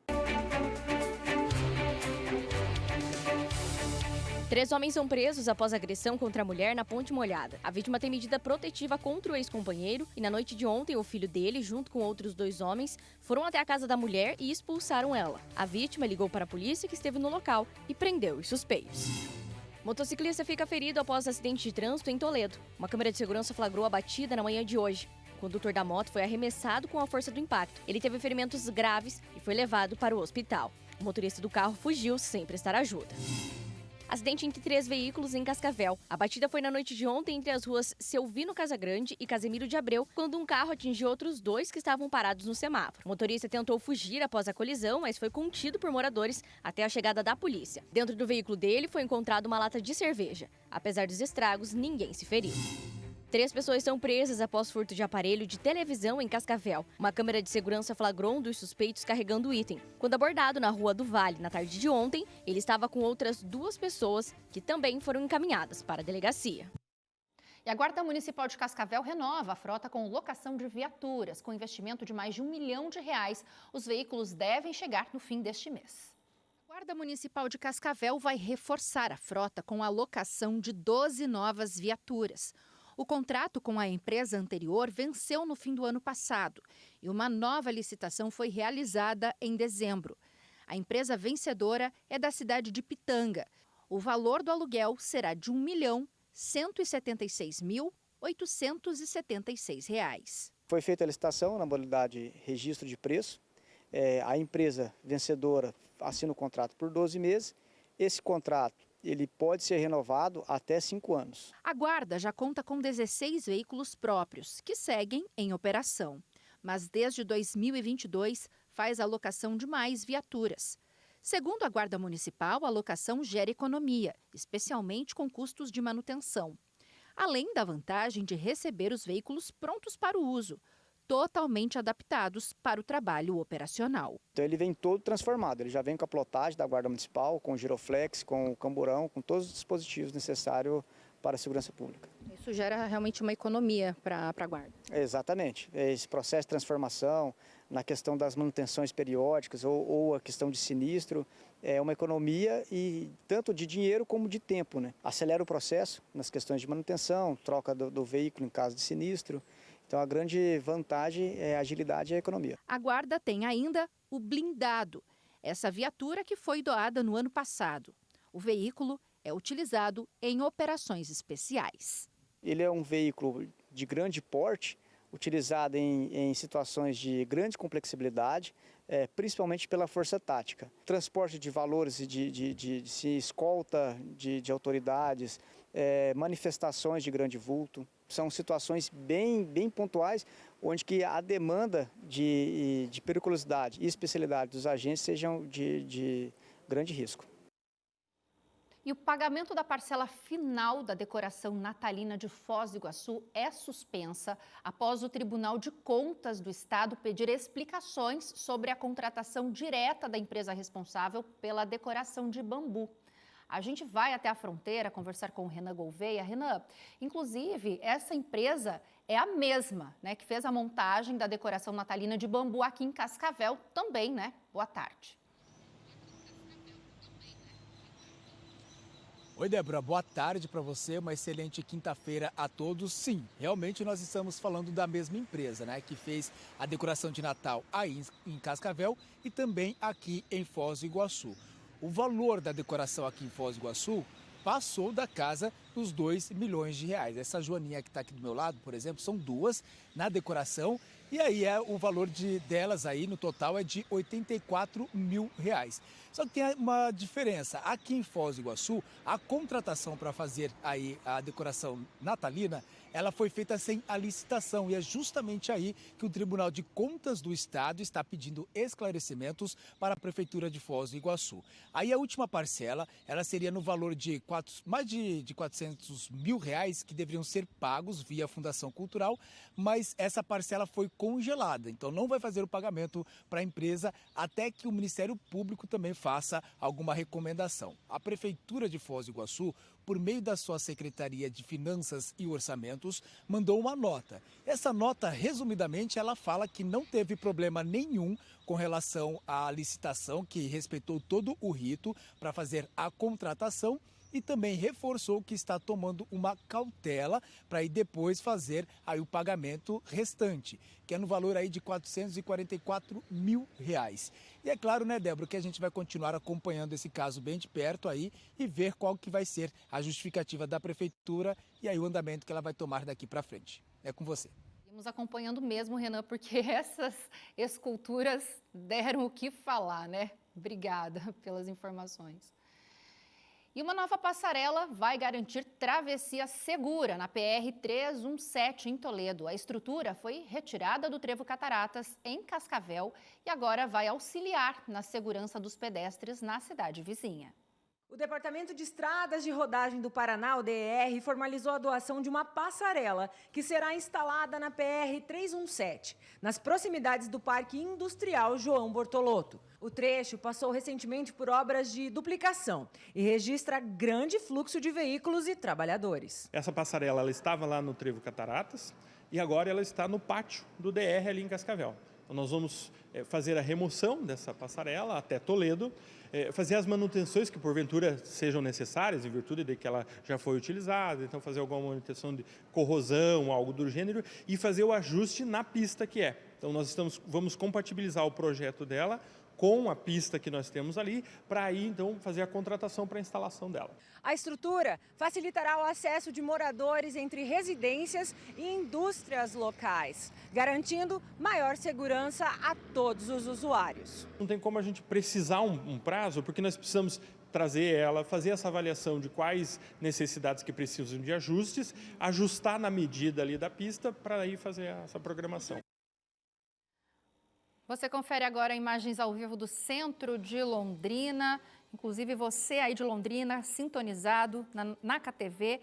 3 homens são presos após agressão contra a mulher na Ponte Molhada. A vítima tem medida protetiva contra o ex-companheiro e na noite de ontem o filho dele, junto com outros 2 homens, foram até a casa da mulher e expulsaram ela. A vítima ligou para a polícia que esteve no local e prendeu os suspeitos. Motociclista fica ferido após acidente de trânsito em Toledo. Uma câmera de segurança flagrou a batida na manhã de hoje. condutor da moto foi arremessado com a força do impacto. Ele teve ferimentos graves e foi levado para o hospital. O motorista do carro fugiu sem prestar ajuda. Acidente entre 3 veículos em Cascavel. A batida foi na noite de ontem entre as ruas Selvino Casagrande e Casemiro de Abreu, quando um carro atingiu outros 2 que estavam parados no semáforo. O motorista tentou fugir após a colisão, mas foi contido por moradores até a chegada da polícia. Dentro do veículo dele foi encontrada uma lata de cerveja. Apesar dos estragos, ninguém se feriu. 3 pessoas são presas após furto de aparelho de televisão em Cascavel. Uma câmera de segurança flagrou um dos suspeitos carregando o item. Quando abordado na Rua do Vale na tarde de ontem, ele estava com outras 2 pessoas que também foram encaminhadas para a delegacia. E a Guarda Municipal de Cascavel renova a frota com locação de viaturas. Com investimento de mais de R$1 milhão, os veículos devem chegar no fim deste mês. A Guarda Municipal de Cascavel vai reforçar a frota com a locação de 12 novas viaturas. O contrato com a empresa anterior venceu no fim do ano passado e uma nova licitação foi realizada em dezembro. A empresa vencedora é da cidade de Pitanga. O valor do aluguel será de R$1.176.876. Foi feita a licitação na modalidade registro de preço. A empresa vencedora assina o contrato por 12 meses. Esse contrato ele pode ser renovado até 5 anos. A Guarda já conta com 16 veículos próprios, que seguem em operação. Mas desde 2022 faz a locação de mais viaturas. Segundo a Guarda Municipal, a locação gera economia, especialmente com custos de manutenção. Além da vantagem de receber os veículos prontos para o uso, totalmente adaptados para o trabalho operacional. Então ele vem todo transformado, ele já vem com a plotagem da Guarda Municipal, com o giroflex, com o camburão, com todos os dispositivos necessários para a segurança pública. Isso gera realmente uma economia para a Guarda. Exatamente. Esse processo de transformação, na questão das manutenções periódicas ou a questão de sinistro, é uma economia e tanto de dinheiro como de tempo, né? Acelera o processo nas questões de manutenção, troca do veículo em caso de sinistro. Então, a grande vantagem é a agilidade e a economia. A Guarda tem ainda o blindado, essa viatura que foi doada no ano passado. O veículo é utilizado em operações especiais. Ele é um veículo de grande porte, utilizado em situações de grande complexibilidade, principalmente pela força tática. Transporte de valores e de escolta de autoridades, manifestações de grande vulto. São situações bem pontuais, onde que a demanda de periculosidade e especialidade dos agentes sejam de grande risco. E o pagamento da parcela final da decoração natalina de Foz do Iguaçu é suspensa após o Tribunal de Contas do Estado pedir explicações sobre a contratação direta da empresa responsável pela decoração de bambu. A gente vai até a fronteira conversar com o Renan Gouveia. Renan, inclusive, essa empresa é a mesma, né, que fez a montagem da decoração natalina de bambu aqui em Cascavel também, né? Boa tarde. Oi, Débora, boa tarde para você, uma excelente quinta-feira a todos. Sim, realmente nós estamos falando da mesma empresa, né, que fez a decoração de Natal aí em Cascavel e também aqui em Foz do Iguaçu. O valor da decoração aqui em Foz do Iguaçu passou da casa dos R$2 milhões. Essa joaninha que está aqui do meu lado, por exemplo, são 2 na decoração. E aí o valor delas aí no total é de R$84 mil. Só que tem uma diferença. Aqui em Foz do Iguaçu, a contratação para fazer aí a decoração natalina, ela foi feita sem a licitação. E é justamente aí que o Tribunal de Contas do Estado está pedindo esclarecimentos para a Prefeitura de Foz do Iguaçu. Aí a última parcela, ela seria no valor de mais de R$400 mil que deveriam ser pagos via Fundação Cultural, mas essa parcela foi congelada. Então não vai fazer o pagamento para a empresa até que o Ministério Público também faça alguma recomendação. A Prefeitura de Foz do Iguaçu, por meio da sua Secretaria de Finanças e Orçamentos, mandou uma nota. Essa nota, resumidamente, ela fala que não teve problema nenhum com relação à licitação, que respeitou todo o rito para fazer a contratação, e também reforçou que está tomando uma cautela para aí depois fazer aí o pagamento restante, que é no valor aí de R$444 mil. E é claro, né, Débora, que a gente vai continuar acompanhando esse caso bem de perto aí e ver qual que vai ser a justificativa da Prefeitura e aí o andamento que ela vai tomar daqui para frente. É com você. Estamos acompanhando mesmo, Renan, porque essas esculturas deram o que falar, né? Obrigada pelas informações. E uma nova passarela vai garantir travessia segura na PR-317 em Toledo. A estrutura foi retirada do Trevo Cataratas, em Cascavel, e agora vai auxiliar na segurança dos pedestres na cidade vizinha. O Departamento de Estradas de Rodagem do Paraná, o DER, formalizou a doação de uma passarela que será instalada na PR-317, nas proximidades do Parque Industrial João Bortolotto. O trecho passou recentemente por obras de duplicação e registra grande fluxo de veículos e trabalhadores. Essa passarela ela estava lá no Trevo Cataratas e agora ela está no pátio do DR ali em Cascavel. Então, nós vamos fazer a remoção dessa passarela até Toledo, fazer as manutenções que porventura sejam necessárias, em virtude de que ela já foi utilizada, então fazer alguma manutenção de corrosão, algo do gênero, e fazer o ajuste na pista que é. Então nós vamos compatibilizar o projeto dela com a pista que nós temos ali, para aí então fazer a contratação para a instalação dela. A estrutura facilitará o acesso de moradores entre residências e indústrias locais, garantindo maior segurança a todos os usuários. Não tem como a gente precisar um prazo, porque nós precisamos trazer ela, fazer essa avaliação de quais necessidades que precisam de ajustes, ajustar na medida ali da pista para aí fazer essa programação. Você confere agora imagens ao vivo do centro de Londrina, inclusive você aí de Londrina, sintonizado na KTV.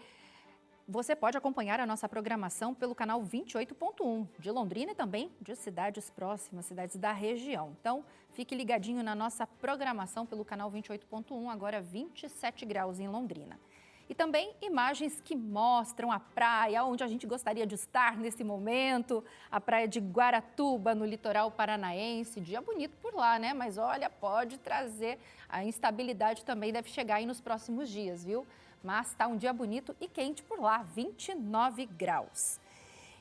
Você pode acompanhar a nossa programação pelo canal 28.1 de Londrina e também de cidades próximas, cidades da região. Então, fique ligadinho na nossa programação pelo canal 28.1, agora 27 graus em Londrina. E também imagens que mostram a praia, onde a gente gostaria de estar nesse momento, a praia de Guaratuba, no litoral paranaense. Dia bonito por lá, né? Mas olha, pode trazer a instabilidade também, deve chegar aí nos próximos dias, viu? Mas está um dia bonito e quente por lá, 29 graus.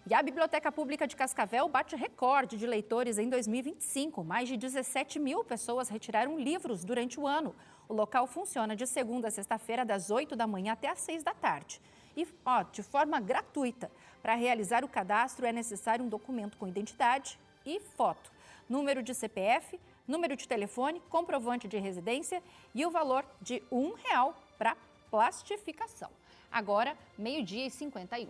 E a Biblioteca Pública de Cascavel bate recorde de leitores em 2025. Mais de 17 mil pessoas retiraram livros durante o ano. O local funciona de segunda a sexta-feira, das 8 da manhã até às 6 da tarde. E, de forma gratuita. Para realizar o cadastro é necessário um documento com identidade e foto, número de CPF, número de telefone, comprovante de residência e o valor de R$1 para plastificação. Agora, 12h51.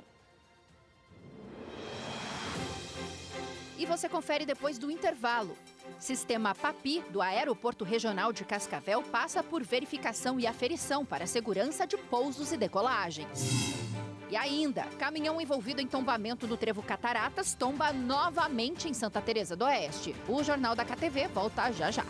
E você confere depois do intervalo. Sistema Papi do Aeroporto Regional de Cascavel passa por verificação e aferição para segurança de pousos e decolagens. E ainda, caminhão envolvido em tombamento do Trevo Cataratas tomba novamente em Santa Teresa do Oeste. O Jornal da KTV volta já já.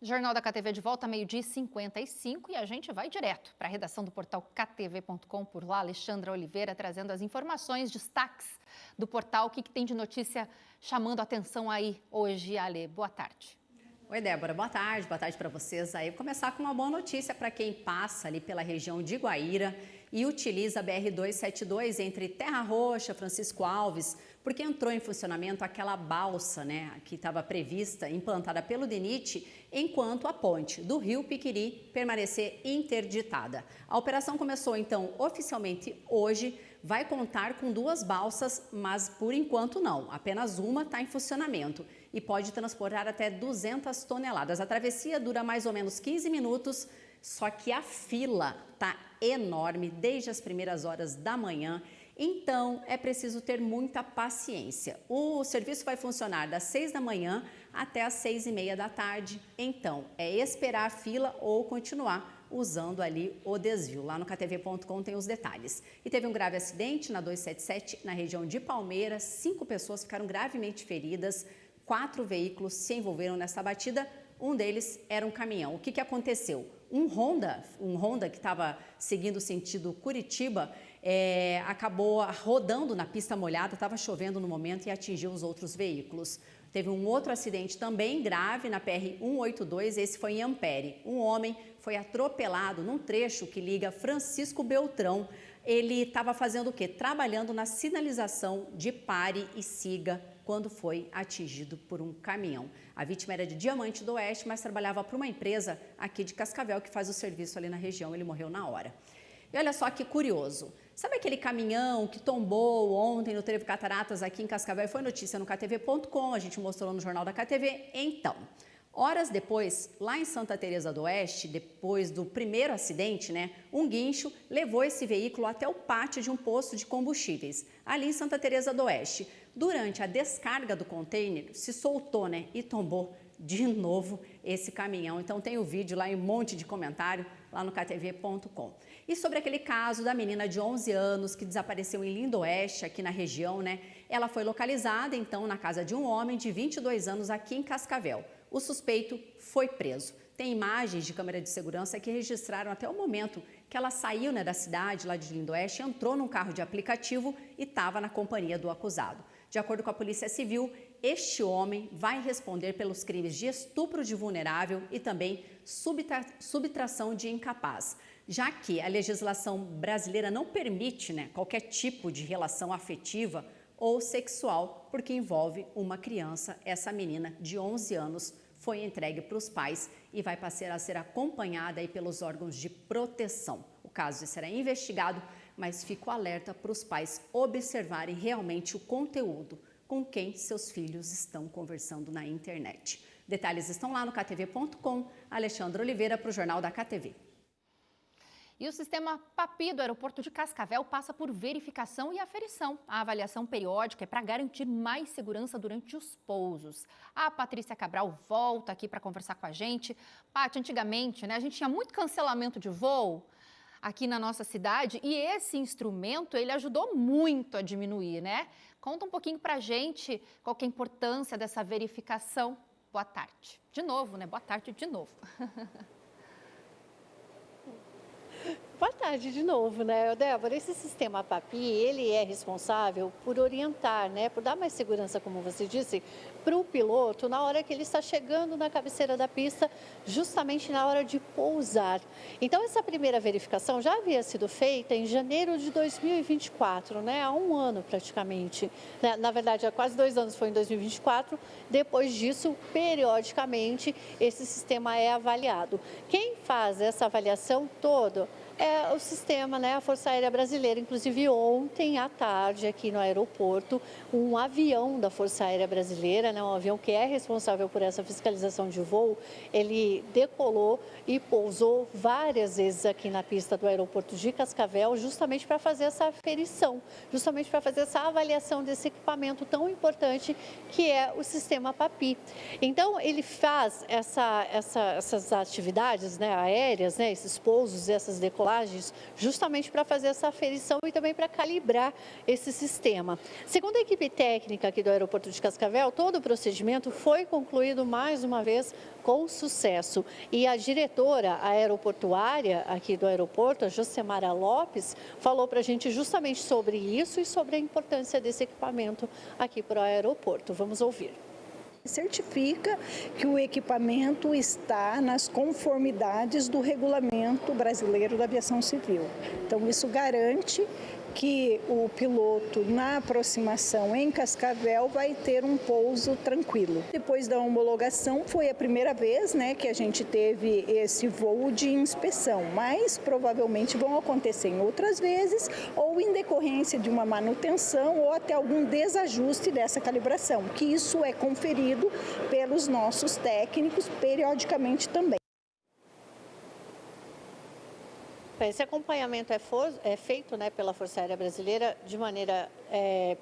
Jornal da KTV de volta, 12h55, e a gente vai direto para a redação do portal ktv.com. Por lá, Alexandra Oliveira trazendo as informações, destaques do portal. O que tem de notícia chamando a atenção aí hoje, Ale? Boa tarde. Oi, Débora, boa tarde para vocês aí. Vou começar com uma boa notícia para quem passa ali pela região de Guaíra e utiliza a BR-272 entre Terra Roxa, Francisco Alves, porque entrou em funcionamento aquela balsa, né, que estava prevista, implantada pelo DENIT, enquanto a ponte do Rio Piquiri permanecer interditada. A operação começou, então, oficialmente hoje, vai contar com 2 balsas, mas por enquanto não, apenas uma está em funcionamento e pode transportar até 200 toneladas. A travessia dura mais ou menos 15 minutos, só que a fila está enorme desde as primeiras horas da manhã. Então, é preciso ter muita paciência. O serviço vai funcionar das 6 da manhã até as 6h30 da tarde. Então, é esperar a fila ou continuar usando ali o desvio. Lá no ktv.com tem os detalhes. E teve um grave acidente na 277, na região de Palmeiras. 5 pessoas ficaram gravemente feridas. 4 veículos se envolveram nessa batida. Um deles era um caminhão. O que aconteceu? Um Honda que estava seguindo o sentido Curitiba, acabou rodando na pista molhada, estava chovendo no momento e atingiu os outros veículos. Teve um outro acidente também grave na PR-182, esse foi em Ampere. Um homem foi atropelado num trecho que liga Francisco Beltrão. Ele estava fazendo o quê? Trabalhando na sinalização de pare e siga quando foi atingido por um caminhão. A vítima era de Diamante do Oeste, mas trabalhava para uma empresa aqui de Cascavel que faz o serviço ali na região. Ele morreu na hora. E olha só que curioso. Sabe aquele caminhão que tombou ontem no Trevo Cataratas aqui em Cascavel? Foi notícia no ktv.com, a gente mostrou no Jornal da KTV. Então, horas depois, lá em Santa Teresa do Oeste, depois do primeiro acidente, né, um guincho levou esse veículo até o pátio de um posto de combustíveis, ali em Santa Teresa do Oeste. Durante a descarga do container, se soltou, né, e tombou de novo esse caminhão. Então tem o vídeo lá em um monte de comentário lá no ktv.com. E sobre aquele caso da menina de 11 anos que desapareceu em Lindoeste, aqui na região, né? Ela foi localizada, então, na casa de um homem de 22 anos aqui em Cascavel. O suspeito foi preso. Tem imagens de câmera de segurança que registraram até o momento que ela saiu, né, da cidade, lá de Lindoeste, entrou num carro de aplicativo e estava na companhia do acusado. De acordo com a Polícia Civil, este homem vai responder pelos crimes de estupro de vulnerável e também subtração de incapaz, já que a legislação brasileira não permite, né, qualquer tipo de relação afetiva ou sexual, porque envolve uma criança. Essa menina de 11 anos foi entregue para os pais e vai passar a ser acompanhada aí pelos órgãos de proteção. O caso será investigado, mas fico alerta para os pais observarem realmente o conteúdo com quem seus filhos estão conversando na internet. Detalhes estão lá no ktv.com. Alexandra Oliveira para o Jornal da KTV. E o sistema PAPI do aeroporto de Cascavel passa por verificação e aferição. A avaliação periódica é para garantir mais segurança durante os pousos. A Patrícia Cabral volta aqui para conversar com a gente. Paty, antigamente, né, a gente tinha muito cancelamento de voo aqui na nossa cidade e esse instrumento, ele ajudou muito a diminuir, né? Conta um pouquinho para a gente qual que é a importância dessa verificação. Boa tarde. De novo, né? Boa tarde de novo. Boa tarde de novo, né, Débora? Esse sistema PAPI, ele é responsável por orientar, né, por dar mais segurança, como você disse, para o piloto na hora que ele está chegando na cabeceira da pista, justamente na hora de pousar. Então, essa primeira verificação já havia sido feita em janeiro de 2024, né, há um ano praticamente. Na verdade, há quase 2 anos, foi em 2024. Depois disso, periodicamente, esse sistema é avaliado. Quem faz essa avaliação toda é o sistema, né, a Força Aérea Brasileira. Inclusive, ontem à tarde, aqui no aeroporto, um avião da Força Aérea Brasileira, né, um avião que é responsável por essa fiscalização de voo, ele decolou e pousou várias vezes aqui na pista do aeroporto de Cascavel, justamente para fazer essa aferição, justamente para fazer essa avaliação desse equipamento tão importante que é o sistema PAPI. Então, ele faz essas atividades, né, aéreas, né, esses pousos, essas decolagens, Lages, justamente para fazer essa aferição e também para calibrar esse sistema. Segundo a equipe técnica aqui do aeroporto de Cascavel, todo o procedimento foi concluído mais uma vez com sucesso. E a diretora aeroportuária aqui do aeroporto, a Josemara Lopes, falou para a gente justamente sobre isso e sobre a importância desse equipamento aqui para o aeroporto. Vamos ouvir. Certifica que o equipamento está nas conformidades do Regulamento Brasileiro da Aviação Civil. Então, isso garante que o piloto, na aproximação em Cascavel, vai ter um pouso tranquilo. Depois da homologação, foi a primeira vez, que a gente teve esse voo de inspeção, mas provavelmente vão acontecer em outras vezes, ou em decorrência de uma manutenção ou até algum desajuste dessa calibração, que isso é conferido pelos nossos técnicos periodicamente também. Esse acompanhamento é feito pela Força Aérea Brasileira de maneira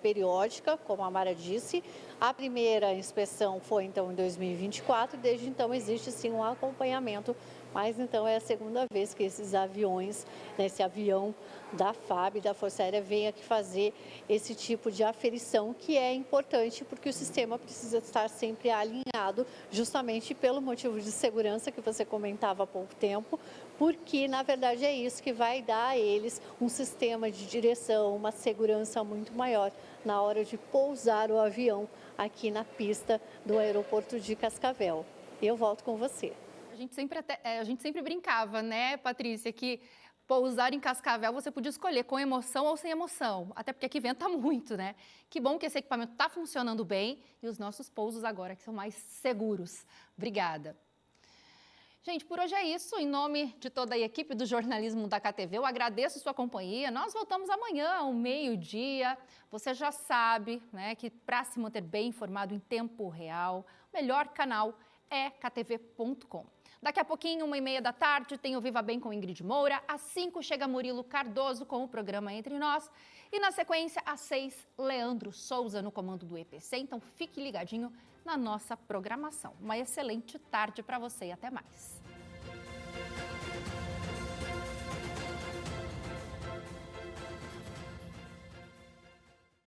periódica, como a Mara disse. A primeira inspeção foi então em 2024, desde então existe sim um acompanhamento, mas então é a segunda vez que esses aviões, esse avião da FAB, da Força Aérea, vem aqui fazer esse tipo de aferição, que é importante porque o sistema precisa estar sempre alinhado, justamente pelo motivo de segurança que você comentava há pouco tempo, porque na verdade é isso que vai dar a eles um sistema de direção, uma segurança muito maior na hora de pousar o avião aqui na pista do aeroporto de Cascavel. Eu volto com você. A gente sempre brincava, né, Patrícia, que pousar em Cascavel você podia escolher com emoção ou sem emoção, até porque aqui venta muito, né? Que bom que esse equipamento está funcionando bem e os nossos pousos agora que são mais seguros. Obrigada. Gente, por hoje é isso. Em nome de toda a equipe do jornalismo da KTV, eu agradeço sua companhia. Nós voltamos amanhã ao meio-dia. Você já sabe, né, que para se manter bem informado em tempo real, o melhor canal é ktv.com. Daqui a pouquinho, 1h30 da tarde, tem o Viva Bem com Ingrid Moura. Às 5 chega Murilo Cardoso com o programa Entre Nós. E na sequência, às 6, Leandro Souza no comando do EPC. Então fique ligadinho na nossa programação. Uma excelente tarde para você e até mais.